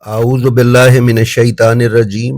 आऊज़ु बिल्लाहि मिनश्शैतानिर्रजीम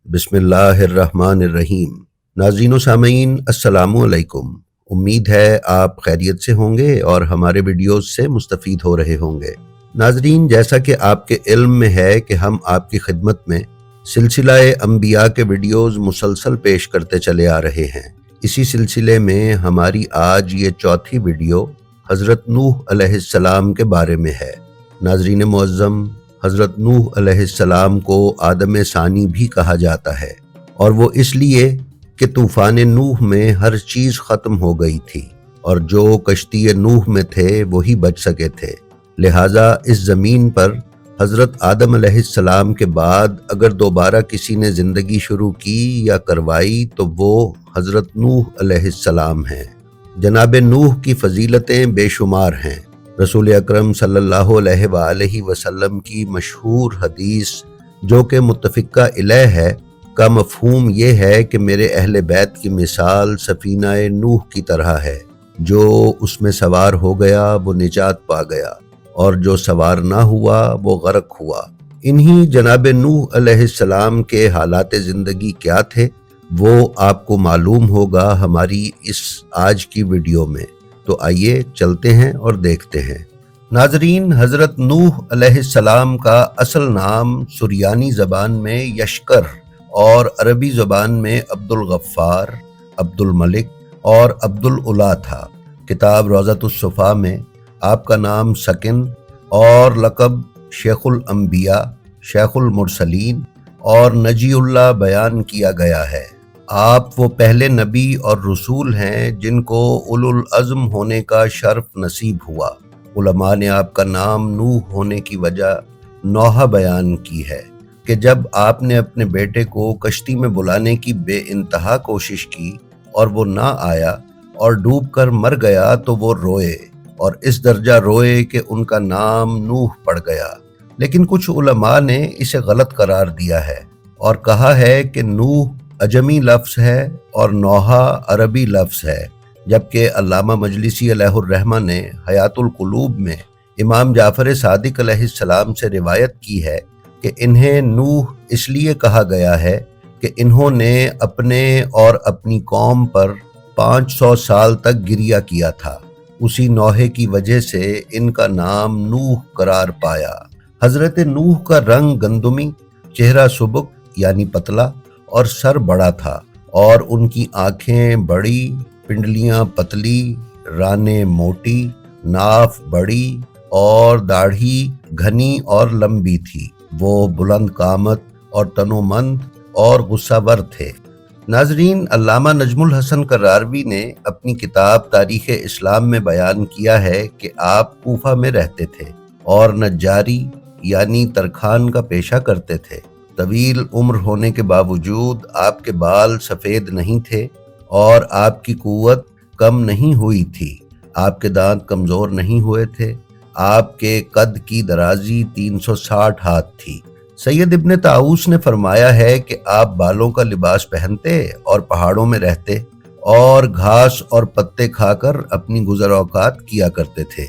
बिस्मिल्लाहिर्रहमानिर्रहीम। नाज़रीन व सामीन अस्सलामु अलैकुम। उम्मीद है आप खैरियत से होंगे और हमारे वीडियोस से मुस्तफ़ीद हो रहे होंगे। नाज़रीन, जैसा कि आपके इल्म में है कि हम आपकी खिदमत में सिलसिला अंबिया के वीडियोस मुसलसल पेश करते चले आ रहे हैं। इसी सिलसिले में हमारी आज ये चौथी वीडियो हज़रत नूह अलैहिस्सलाम के बारे में है। नाज़रीन मुअज़्ज़म, हज़रत नूह अलैहिस्सलाम को आदम सानी भी कहा जाता है, और वो इसलिए कि तूफ़ान नूह में हर चीज़ ख़त्म हो गई थी और जो कश्ती नूह में थे वही बच सके थे। लिहाजा इस ज़मीन पर हज़रत आदम अलैहिस्सलाम के बाद अगर दोबारा किसी ने ज़िंदगी शुरू की या करवाई तो वो हज़रत नूह अलैहिस्सलाम हैं। जनाब नूह की फ़जीलतें बेशुमार हैं। रसूल अकरम सल्लल्लाहु अलैहि वसल्लम की मशहूर हदीस जो कि मुत्तफ़िक़ा इलैह है का मफ़हूम ये है कि मेरे अहले बैत की मिसाल सफ़ीना नूह की तरह है। जो उसमें सवार हो गया वो निजात पा गया और जो सवार ना हुआ वो गर्क हुआ। इन्हीं जनाब नूह अलैहिस्सलाम के हालात ज़िंदगी क्या थे वो आपको मालूम होगा हमारी इस आज की वीडियो में। तो आइए चलते हैं और देखते हैं। नाजरीन, हज़रत नूह अलैहिस्सलाम का असल नाम सुरियानी ज़बान में यशकर और अरबी ज़बान में अब्दुल गफ्फार, अब्दुल मलिक और अब्दुल उला था। किताब रोज़तुस्सफ़ा में आपका नाम सकिन और लक़ब शेखुल अंबिया, शेखुल मुरसलीन और नजीउल्लाह बयान किया गया है। आप वो पहले नबी और रसूल हैं जिनको उलुल अज़्म होने का शर्फ नसीब हुआ। उलमा ने आपका नाम नूह होने की वजह नौहा बयान की है कि जब आपने अपने बेटे को कश्ती में बुलाने की बेइंतहा कोशिश की और वो ना आया और डूब कर मर गया तो वो रोए, और इस दर्जा रोए कि उनका नाम नूह पड़ गया। लेकिन कुछ उलमा ने इसे गलत करार दिया है और कहा है कि नूह अजमी लफ्ज़ है और नौहा अरबी लफ्ज़ है, जबकि अल्लामा मजलिसी अलैहिर्रहमा ने हयातुल कुलूब में इमाम जाफ़र सादिक अलैहिस्सलाम से रिवायत की है कि इन्हें नूह इसलिए कहा गया है कि इन्होंने अपने और अपनी कौम पर 500 साल तक गिरिया किया था। उसी नौहे की वजह से इनका नाम नूह करार पाया। हज़रत नूह का रंग गंदुमी, चेहरा सुबक यानी पतला और सर बड़ा था, और उनकी आँखें बड़ी, पिंडलियाँ पतली, रानें मोटी, नाफ बड़ी और दाढ़ी घनी और लंबी थी। वो बुलंद कामत और तनोमंद और गुस्सावर थे। नाजरीन, अल्लामा नजमुल हसन करारवी ने अपनी किताब तारीख़ इस्लाम में बयान किया है कि आप कूफा में रहते थे और नज्जारी यानी तरखान का पेशा करते थे। तवील उम्र होने के बावजूद आपके बाल सफ़ेद नहीं थे और आपकी कुव्वत कम नहीं हुई थी। आपके दांत कमज़ोर नहीं हुए थे। आपके कद की दराजी 360 हाथ थी। सैयद इब्न ताऊस ने फरमाया है कि आप बालों का लिबास पहनते और पहाड़ों में रहते और घास और पत्ते खाकर अपनी गुज़र औकात किया करते थे।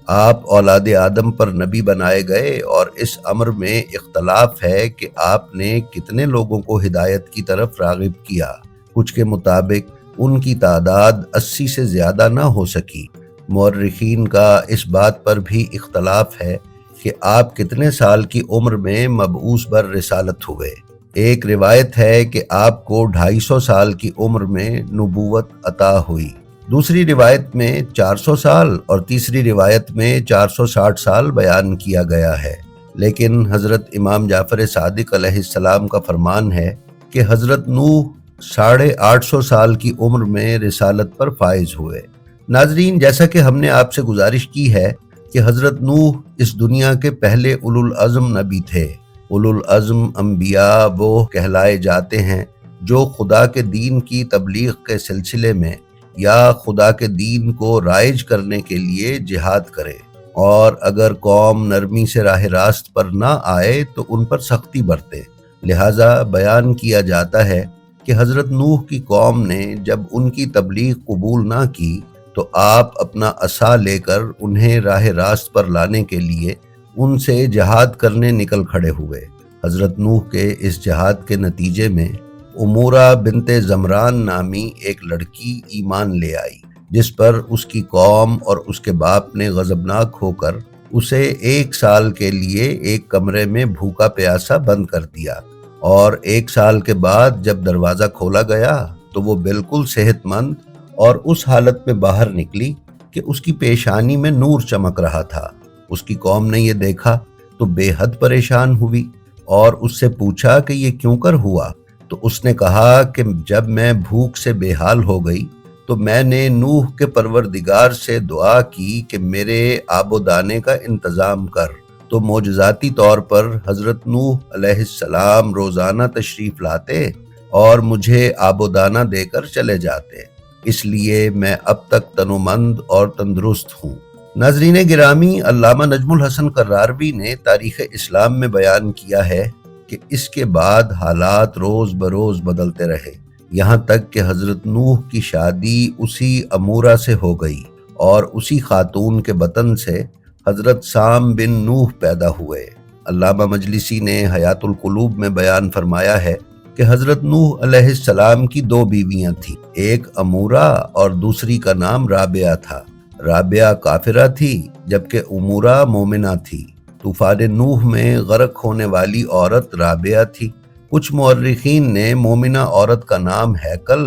आप औलाद आदम पर नबी बनाए गए और इस अमर में इख्तलाफ है कि आपने कितने लोगों को हिदायत की तरफ राग़िब किया। कुछ के मुताबिक उनकी तादाद 80 से ज़्यादा ना हो सकी। मुअर्रिखीन का इस बात पर भी इख्तलाफ है कि आप कितने साल की उम्र में मबऊस बर रिसालत हुए। एक रिवायत है कि आपको 250 साल की उम्र में नबूवत अता हुई, दूसरी रिवायत में 400 साल और तीसरी रिवायत में 460 साल बयान किया गया है। लेकिन हज़रत इमाम जाफ़र सादिक अलैहिस्सलाम का फरमान है कि हज़रत नूह 850 साल की उम्र में रिसालत पर फाइज हुए। नाजरीन, जैसा कि हमने आपसे गुजारिश की है कि हज़रत नूह इस दुनिया के पहले उलुल अज़्म नबी थे। उलुल अज़्म अंबिया वो कहलाए जाते हैं जो खुदा के दीन की तबलीग के सिलसिले में या खुदा के दीन को राइज करने के लिए जिहाद करे, और अगर कौम नरमी से राह रास्त पर ना आए तो उन पर सख्ती बरते। लिहाजा बयान किया जाता है कि हज़रत नूह की कौम ने जब उनकी तबलीग कबूल ना की तो आप अपना असा लेकर उन्हें राह रास्त पर लाने के लिए ان سے جہاد کرنے نکل کھڑے ہوئے۔ حضرت نوح کے اس جہاد کے نتیجے میں امورہ بنت زمران نامی ایک لڑکی ایمان لے آئی، جس پر اس کی قوم اور اس کے باپ نے غضبناک ہو کر اسے 1 سال کے لیے ایک کمرے میں بھوکا پیاسا بند کر دیا، اور 1 سال کے بعد جب دروازہ کھولا گیا تو وہ بالکل صحت مند اور اس حالت میں باہر نکلی کہ اس کی پیشانی میں نور چمک رہا تھا۔ اس کی قوم نے یہ دیکھا تو بے حد پریشان ہوئی اور اس سے پوچھا کہ یہ کیوں کر ہوا؟ تو اس نے کہا کہ جب میں بھوک سے بے حال ہو گئی تو میں نے نوح کے پروردگار سے دعا کی کہ میرے آب و دانے کا انتظام کر، تو معجزاتی طور پر حضرت نوح علیہ السلام روزانہ تشریف لاتے اور مجھے آب و دانہ دے کر چلے جاتے، اس لیے میں اب تک تنومند اور تندرست ہوں۔ ناظرین گرامی، علامہ نجم الحسن قراروی نے تاریخ اسلام میں بیان کیا ہے کہ اس کے بعد حالات روز بروز بدلتے رہے، یہاں تک کہ حضرت نوح کی شادی اسی امورہ سے ہو گئی اور اسی خاتون کے بطن سے حضرت سام بن نوح پیدا ہوئے۔ علامہ مجلسی نے حیات القلوب میں بیان فرمایا ہے کہ حضرت نوح علیہ السلام کی 2 بیویاں تھیں، ایک امورہ اور دوسری کا نام رابعہ تھا۔ رابعہ کافرہ تھی جبکہ امورہ مومنہ تھی۔ طوفان نوح میں غرق ہونے والی عورت رابعہ تھی۔ کچھ مورخین نے مومنہ عورت کا نام ہیکل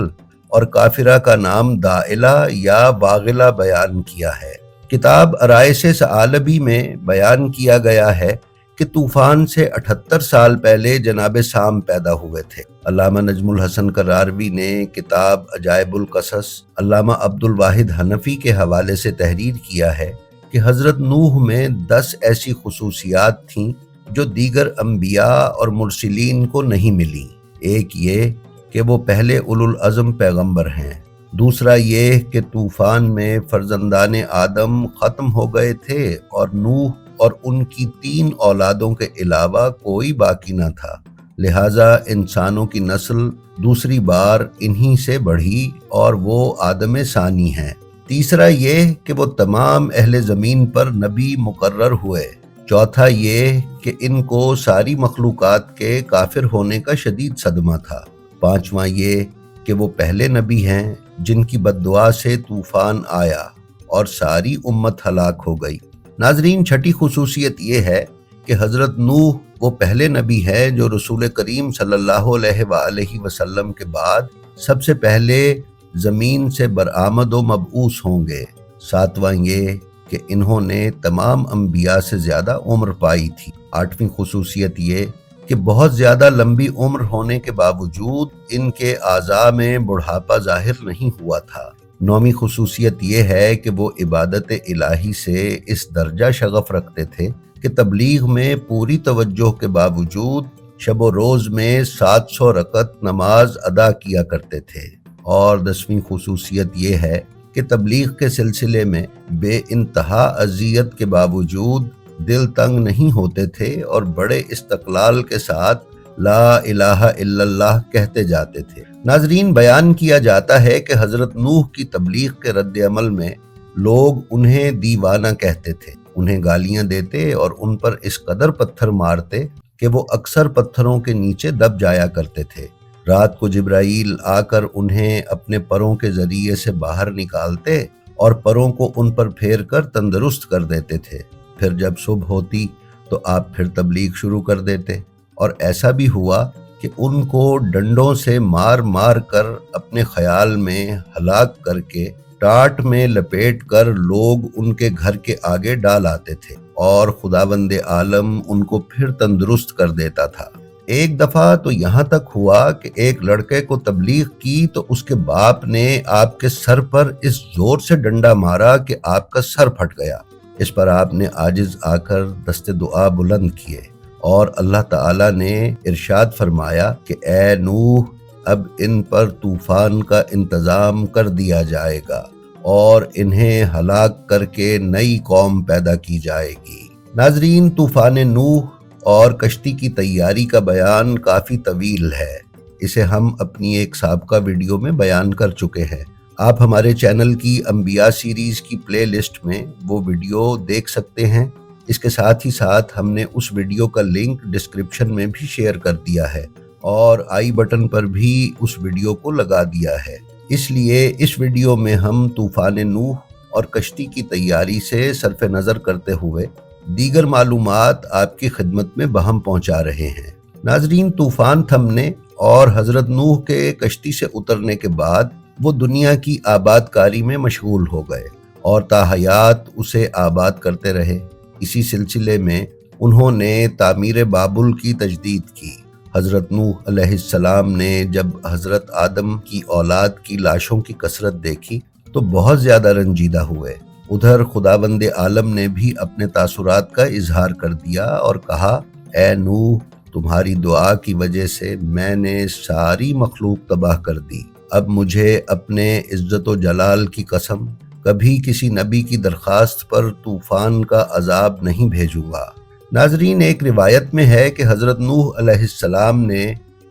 اور کافرہ کا نام دائلہ یا واغلہ بیان کیا ہے۔ کتاب عرائس ثعالبی میں بیان کیا گیا ہے کہ طوفان سے 78 سال پہلے جناب سام پیدا ہوئے تھے۔ علامہ نجم الحسن قراروی نے کتاب عجائب القصص علامہ عبد الواحد حنفی کے حوالے سے تحریر کیا ہے کہ حضرت نوح میں 10 ایسی خصوصیات تھیں جو دیگر انبیاء اور مرسلین کو نہیں ملی۔ ایک یہ کہ وہ پہلے اولو العزم پیغمبر ہیں، دوسرا یہ کہ طوفان میں فرزندان آدم ختم ہو گئے تھے اور نوح اور ان کی 3 اولادوں کے علاوہ کوئی باقی نہ تھا، لہٰذا انسانوں کی نسل دوسری بار انہی سے بڑھی اور وہ آدم ثانی ہیں۔ تیسرا یہ کہ وہ تمام اہل زمین پر نبی مقرر ہوئے۔ چوتھا یہ کہ ان کو ساری مخلوقات کے کافر ہونے کا شدید صدمہ تھا۔ پانچواں یہ کہ وہ پہلے نبی ہیں جن کی بد دعا سے طوفان آیا اور ساری امت ہلاک ہو گئی۔ ناظرین، چھٹی خصوصیت یہ ہے کہ حضرت نوح وہ پہلے نبی ہیں جو رسول کریم صلی اللہ علیہ وآلہ وسلم کے بعد سب سے پہلے زمین سے برآمد و مبعوث ہوں گے۔ ساتواں یہ کہ انہوں نے تمام انبیاء سے زیادہ عمر پائی تھی۔ آٹھویں خصوصیت یہ کہ بہت زیادہ لمبی عمر ہونے کے باوجود ان کے اعضاء میں بڑھاپا ظاہر نہیں ہوا تھا۔ نویں خصوصیت یہ ہے کہ وہ عبادت الہی سے اس درجہ شغف رکھتے تھے کہ تبلیغ میں پوری توجہ کے باوجود شب و روز میں 700 رکعت نماز ادا کیا کرتے تھے۔ اور 10ویں خصوصیت یہ ہے کہ تبلیغ کے سلسلے میں بے انتہا اذیت کے باوجود دل تنگ نہیں ہوتے تھے اور بڑے استقلال کے ساتھ لا الہ الا اللہ کہتے جاتے تھے۔ ناظرین، بیان کیا جاتا ہے کہ حضرت نوح کی تبلیغ کے رد عمل میں لوگ انہیں دیوانہ کہتے تھے، انہیں گالیاں دیتے اور ان پر اس قدر پتھر مارتے کہ وہ اکثر پتھروں کے نیچے دب جایا کرتے تھے۔ رات کو جبرائیل آ کر انہیں اپنے پروں کے ذریعے سے باہر نکالتے اور پروں کو ان پر پھیر کر تندرست کر دیتے تھے۔ پھر جب صبح ہوتی تو آپ پھر تبلیغ شروع کر دیتے، اور ایسا بھی ہوا کہ ان کو ڈنڈوں سے مار مار کر اپنے خیال میں ہلاک کر کے ٹاٹ میں لپیٹ کر لوگ ان کے گھر کے آگے ڈال آتے تھے اور خداوند عالم ان کو پھر تندرست کر دیتا تھا۔ ایک دفعہ تو یہاں تک ہوا کہ ایک لڑکے کو تبلیغ کی تو اس کے باپ نے آپ کے سر پر اس زور سے ڈنڈا مارا کہ آپ کا سر پھٹ گیا۔ اس پر آپ نے عاجز آ کر دست دعا بلند کیے اور اللہ تعالیٰ نے ارشاد فرمایا کہ اے نوح، اب ان پر طوفان کا انتظام کر دیا جائے گا اور انہیں ہلاک کر کے نئی قوم پیدا کی جائے گی۔ ناظرین، طوفان نوح اور کشتی کی تیاری کا بیان کافی طویل ہے، اسے ہم اپنی ایک سابقہ ویڈیو میں بیان کر چکے ہیں۔ آپ ہمارے چینل کی انبیاء سیریز کی پلے لسٹ میں وہ ویڈیو دیکھ سکتے ہیں۔ इसके साथ ही साथ हमने उस वीडियो का लिंक डिस्क्रिप्शन में भी शेयर कर दिया है और आई बटन पर भी उस वीडियो को लगा दिया है। इसलिए इस वीडियो में हम तूफान नूह और कश्ती की तैयारी से सरफ नज़र करते हुए दीगर मालूमात आपकी खिदमत में बहम पहुंचा रहे हैं। नाजरीन, तूफान थमने और हजरत नूह के कश्ती से उतरने के बाद वो दुनिया की आबादकारी में मशगूल हो गए और ताहयात उसे आबाद करते रहे। इसी सिलसिले में उन्होंने तामीर बाबुल की तजदीद की। हज़रत नूह अलैहिस्सलाम ने जब हज़रत आदम की औलाद की लाशों की कसरत देखी तो बहुत ज़्यादा रंजीदा हुए। उधर खुदावंद आलम ने भी अपने तासुरात का इजहार कर दिया और कहा, ए नूह, तुम्हारी दुआ की वजह से मैंने सारी मखलूक तबाह कर दी। अब मुझे अपने इज्जत व जलाल की कसम कभी किसी नबी की दरख्वास्त पर तूफान का अजाब नहीं भेजूंगा। नाजरीन, एक रिवायत में है कि हज़रत नूह अलैहिस्सलाम ने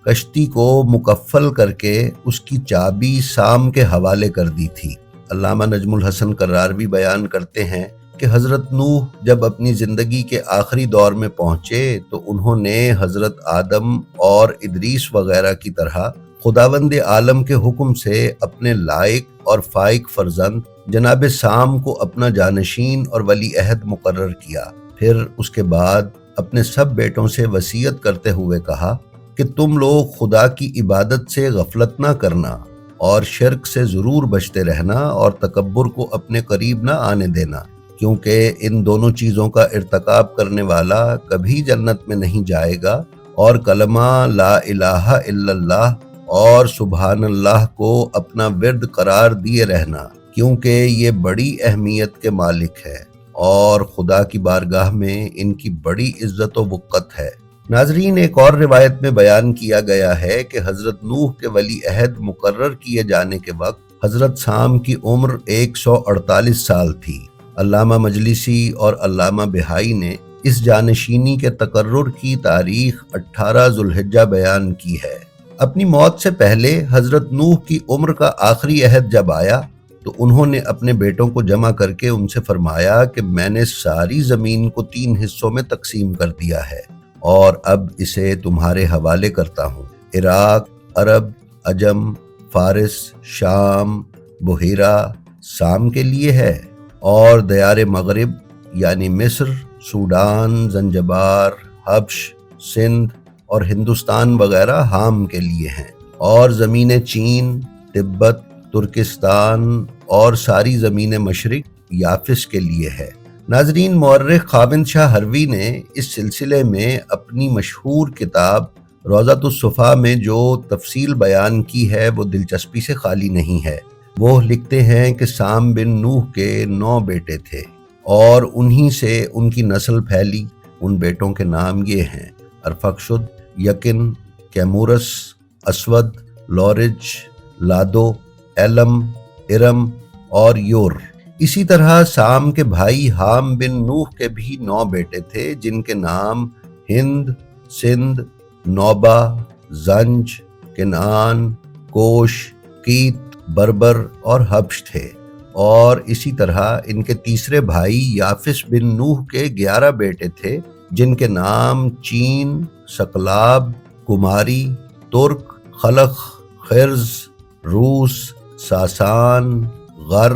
कश्ती को मुकफ़ल करके उसकी चाबी साम के हवाले कर दी थी। अल्लामा नजमुल हसन कर्रारवी बयान करते हैं कि हज़रत नूह जब अपनी ज़िंदगी के आखिरी दौर में पहुँचे तो उन्होंने हज़रत आदम और इदरीस वगैरह की तरह खुदावंद आलम के हुक्म से अपने लायक और फाइक फर्जंद जनाब साम को अपना जानशीन और वली अहद मुकर्रर किया। फिर उसके बाद अपने सब बेटों से वसीयत करते हुए कहा कि तुम लोग खुदा की इबादत से गफलत ना करना और शिर्क से ज़रूर बचते रहना और तकब्बुर को अपने करीब ना आने देना, क्योंकि इन दोनों चीज़ों का इर्तकाब करने वाला कभी जन्नत में नहीं जाएगा। और कलमा ला इलाहा इल्लल्लाह और सुबहानल्लाह को अपना विर्द करार दिए रहना, क्योंकि ये बड़ी अहमियत के मालिक है और खुदा की बारगाह में इनकी बड़ी इज्जत व वक़्त है। नाजरीन, एक और रिवायत में बयान किया गया है कि हज़रत नूह के वली अहद मुकर्रर किए जाने के वक्त हज़रत साम की उम्र 148 साल थी। अल्लामा मजलिसी और अल्लामा बिहाई ने इस जानशीनी के तकर्रुर की तारीख 18 ज़ुल्हिज्जा बयान की है। अपनी मौत से पहले हज़रत नूह की उम्र का आखिरी अहद जब आया तो उन्होंने अपने बेटों को जमा करके उनसे फरमाया कि मैंने सारी ज़मीन को 3 हिस्सों में तकसीम कर दिया है और अब इसे तुम्हारे हवाले करता हूँ। इराक, अरब, अजम, फारिस, शाम, बुहीरा साम के लिए है और दयार मगरिब यानी मिस्र, सूडान, जंजबार, हब्श, सिंध और हिंदुस्तान वगैरह हाम के लिए हैं और ज़मीन चीन, तिब्बत, तुर्किस्तान और सारी ज़मीन मशरिक याफिस के लिए है। नाजरीन, मौर्रिख खाविंद शाह हरवी ने इस सिलसिले में अपनी मशहूर किताब रौज़ातुस्सुफ़ा में जो तफसील बयान की है वो दिलचस्पी से खाली नहीं है। वो लिखते हैं कि साम बिन नूह के 9 बेटे थे और उन्हीं से उनकी नस्ल फैली। उन बेटों के नाम ये हैं: अरफक्षुद, यकिन, कैमूरस, असवद, लौरिज, लादो, एलम, इरम और योर। इसी तरह साम के भाई हाम बिन नूह के भी 9 बेटे थे, जिनके नाम हिंद, सिंध, नौबा, जंज, किनान, कोश, कीत, बर्बर और हब्श थे। और इसी तरह इनके तीसरे भाई याफिस बिन नूह के 11 बेटे थे, जिनके नाम चीन, सकलाब, कुमारी, तुर्क, खलख, खिर्ज, रूस, सासान, गर,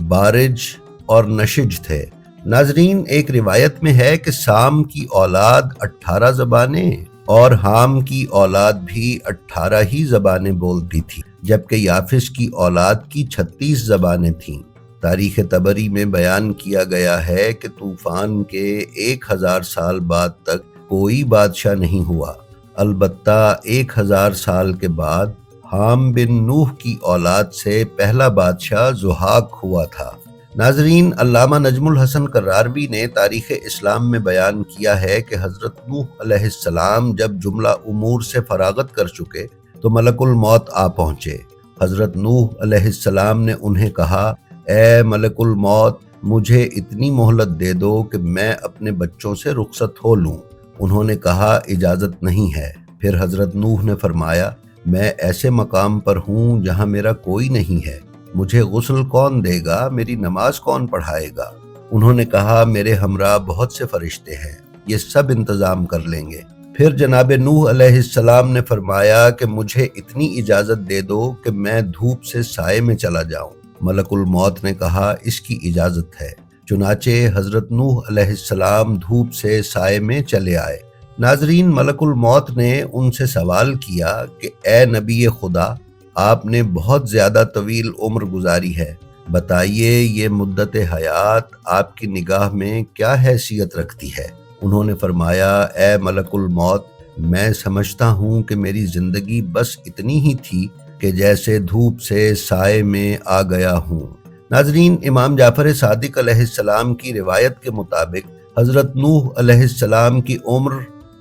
बारिज और नशिज थे। नाजरीन, एक रिवायत में है कि साम की औलाद 18 ज़बानें और हाम की औलाद भी 18 ही ज़बानें बोलती थी, जबकि याफिस की औलाद की 36 ज़बानें थीं। तारीख तबरी में बयान किया गया है कि तूफान के 1000 साल बाद तक कोई बादशाह नहीं हुआ। अलबत्ता 1000 साल के बाद हाम बिन नूह की औलाद से पहला बादशाह ज़ुहाक हुआ था। नाजरीन, अल्लामा नजमुल हसन कर्रारवी ने तारीख़ इस्लाम में बयान किया है कि हज़रत नूह अलैहिस्सलाम जब जुमला उमूर से फरागत कर चुके तो मलकुल मौत आ पहुँचे। हज़रत नूह अलैहिस्सलाम ने उन्हें कहा, ए मलकुल मौत, मुझे इतनी मोहलत दे दो कि मैं अपने बच्चों से रुखसत हो लूँ। उन्होंने कहा, इजाज़त नहीं है। फिर हज़रत नूह ने फरमाया, मैं ऐसे मकाम पर हूँ जहाँ मेरा कोई नहीं है, मुझे गुस्ल कौन देगा, मेरी नमाज कौन पढ़ाएगा। انہوں نے کہا میرے ہمراہ بہت سے فرشتے ہیں، یہ سب انتظام کر لیں گے۔ پھر جناب نوح علیہ السلام نے فرمایا کہ مجھے اتنی اجازت دے دو کہ میں دھوپ سے سائے میں چلا جاؤں۔ ملک الموت نے کہا اس کی اجازت ہے۔ چنانچہ حضرت نوح علیہ السلام دھوپ سے سائے میں چلے آئے۔ ناظرین، ملک الموت نے ان سے سوال کیا کہ اے نبی خدا، آپ نے بہت زیادہ طویل عمر گزاری ہے، بتائیے یہ مدت حیات آپ کی نگاہ میں کیا حیثیت رکھتی ہے؟ انہوں نے فرمایا اے ملک الموت، میں سمجھتا ہوں کہ میری زندگی بس اتنی ہی تھی کہ جیسے دھوپ سے سائے میں آ گیا ہوں۔ ناظرین، امام جعفر صادق علیہ السلام کی روایت کے مطابق حضرت نوح علیہ السلام کی عمر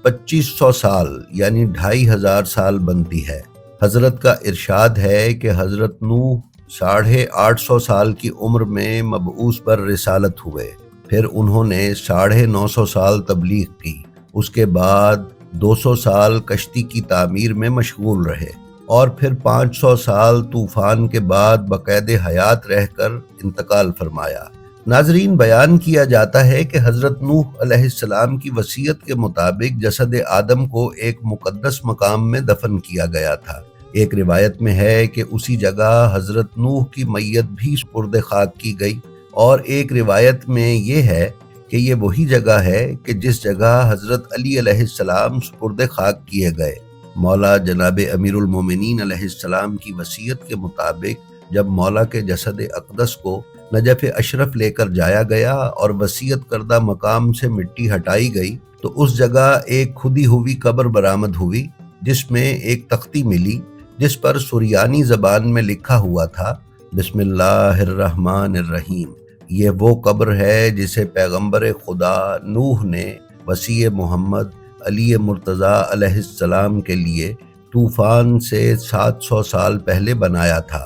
2500 سال یعنی 2500 سال بنتی ہے۔ حضرت کا ارشاد ہے کہ حضرت نوح 850 سال کی عمر میں مبعوث پر رسالت ہوئے، پھر انہوں نے 950 سال تبلیغ کی، اس کے بعد 200 سال کشتی کی تعمیر میں مشغول رہے اور پھر 500 سال طوفان کے بعد بقید حیات رہ کر انتقال فرمایا۔ ناظرین، بیان کیا جاتا ہے کہ حضرت نوح علیہ السلام کی وصیت کے مطابق جسد آدم کو ایک مقدس مقام میں دفن کیا گیا تھا۔ ایک روایت میں ہے کہ اسی جگہ حضرت نوح کی میت بھی سپرد خاک کی گئی، اور ایک روایت میں یہ ہے کہ یہ وہی جگہ ہے کہ جس جگہ حضرت علی علیہ السلام سپرد خاک کیے گئے۔ مولا جناب امیر المومنین علیہ السلام کی وصیت کے مطابق جب مولا کے جسد اقدس کو نجف اشرف لے کر جایا گیا اور وصیت کردہ مقام سے مٹی ہٹائی گئی تو اس جگہ ایک کھدی ہوئی قبر برآمد ہوئی، جس میں ایک تختی ملی جس پر سریانی زبان میں لکھا ہوا تھا بسم اللہ الرحمن الرحیم۔ یہ وہ قبر ہے جسے پیغمبر خدا نوح نے وصی محمد علی مرتضیٰ علیہ السلام کے لیے طوفان سے 700 سال پہلے بنایا تھا۔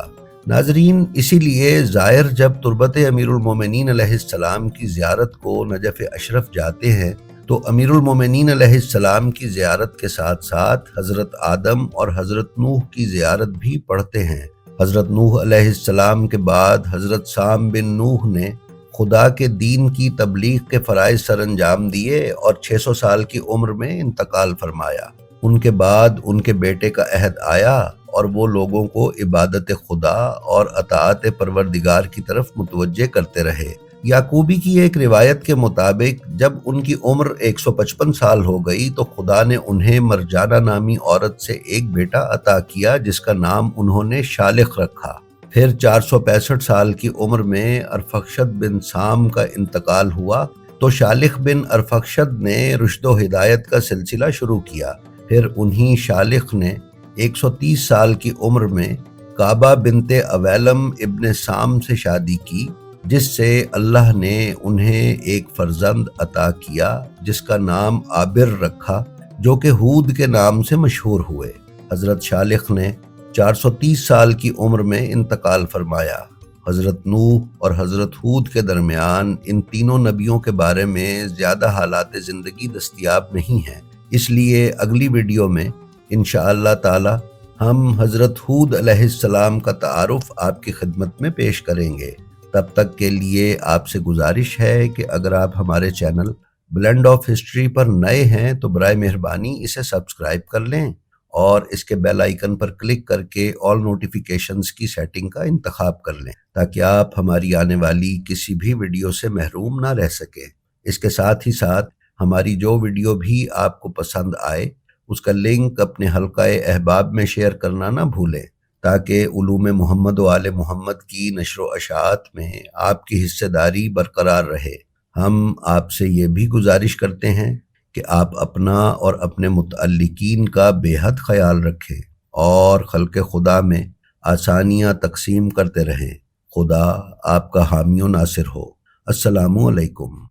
ناظرین، اسی لیے زائر جب تربت امیر المومنین علیہ السلام کی زیارت کو نجف اشرف جاتے ہیں تو امیر المومنین علیہ السلام کی زیارت کے ساتھ ساتھ حضرت آدم اور حضرت نوح کی زیارت بھی پڑھتے ہیں۔ حضرت نوح علیہ السلام کے بعد حضرت سام بن نوح نے خدا کے دین کی تبلیغ کے فرائض سر انجام دیے اور 600 سال کی عمر میں انتقال فرمایا۔ ان کے بعد ان کے بیٹے کا عہد آیا اور وہ لوگوں کو عبادت خدا اور اطاعت پروردگار کی طرف متوجہ کرتے رہے۔ یعقوبی کی ایک روایت کے مطابق جب ان کی عمر 155 سال ہو گئی تو خدا نے انہیں مرجانہ نامی عورت سے ایک بیٹا عطا کیا جس کا نام انہوں نے شالخ رکھا۔ پھر 465 سال کی عمر میں ارفخشد بن سام کا انتقال ہوا تو شالخ بن ارفخشد نے رشد و ہدایت کا سلسلہ شروع کیا۔ پھر انہی شالخ نے 130 سال کی عمر میں کعبہ بنت اویلم ابن سام سے شادی کی، جس سے اللہ نے انہیں ایک فرزند عطا کیا جس کا نام عابر رکھا، جو کہ ہود کے نام سے مشہور ہوئے۔ حضرت شالخ نے 430 سال کی عمر میں انتقال فرمایا۔ حضرت نوح اور حضرت ہود کے درمیان ان تینوں نبیوں کے بارے میں زیادہ حالات زندگی دستیاب نہیں ہیں، اس لیے اگلی ویڈیو میں انشاءاللہ تعالی ہم حضرت ہود علیہ السلام کا تعارف آپ کی خدمت میں پیش کریں گے۔ تب تک کے لیے آپ سے گزارش ہے کہ اگر آپ ہمارے چینل بلینڈ آف ہسٹری پر نئے ہیں تو برائے مہربانی اسے سبسکرائب کر لیں اور اس کے بیل آئیکن پر کلک کر کے آل نوٹیفیکیشنز کی سیٹنگ کا انتخاب کر لیں تاکہ آپ ہماری آنے والی کسی بھی ویڈیو سے محروم نہ رہ سکیں۔ اس کے ساتھ ہی ساتھ ہماری جو ویڈیو بھی آپ کو پسند آئے اس کا لنک اپنے حلقہ احباب میں شیئر کرنا نہ بھولیں تاکہ علوم محمد و آل محمد کی نشر و اشاعت میں آپ کی حصہ داری برقرار رہے۔ ہم آپ سے یہ بھی گزارش کرتے ہیں کہ آپ اپنا اور اپنے متعلقین کا بے حد خیال رکھیں اور خلق خدا میں آسانیاں تقسیم کرتے رہیں۔ خدا آپ کا حامی و ناصر ہو۔ السلام علیکم۔